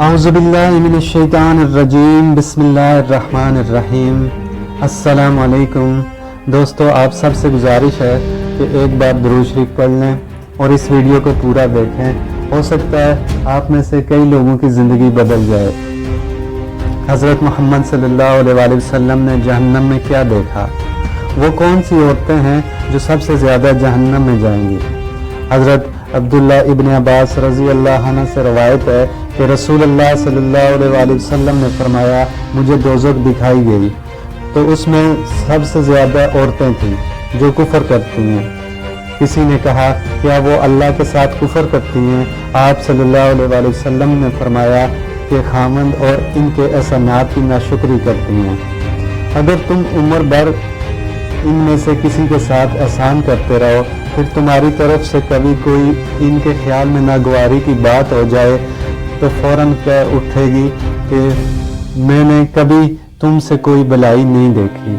اعوذ باللہ من الشیطان الرجیم، بسم اللہ الرحمن الرحیم۔ السلام علیکم دوستو، آپ سب سے گزارش ہے کہ ایک بار درود شریف پڑھ لیں اور اس ویڈیو کو پورا دیکھیں، ہو سکتا ہے آپ میں سے کئی لوگوں کی زندگی بدل جائے۔ حضرت محمد صلی اللہ علیہ وآلہ وسلم نے جہنم میں کیا دیکھا؟ وہ کون سی عورتیں ہیں جو سب سے زیادہ جہنم میں جائیں گی؟ حضرت عبداللہ ابن عباس رضی اللہ عنہ سے روایت ہے کہ رسول اللہ صلی اللہ علیہ وآلہ وسلم نے فرمایا، مجھے دوزخ دکھائی گئی تو اس میں سب سے زیادہ عورتیں تھیں جو کفر کرتی ہیں۔ کسی نے کہا، کیا وہ اللہ کے ساتھ کفر کرتی ہیں؟ آپ صلی اللہ علیہ وآلہ وسلم نے فرمایا کہ خامند اور ان کے احسانات کی ناشکری کرتی ہیں۔ اگر تم عمر بھر ان میں سے کسی کے ساتھ احسان کرتے رہو، پھر تمہاری طرف سے کبھی کوئی ان کے خیال میں ناگواری کی بات ہو جائے تو فوراً کہہ اٹھے گی کہ میں نے کبھی تم سے کوئی بلائی نہیں دیکھی۔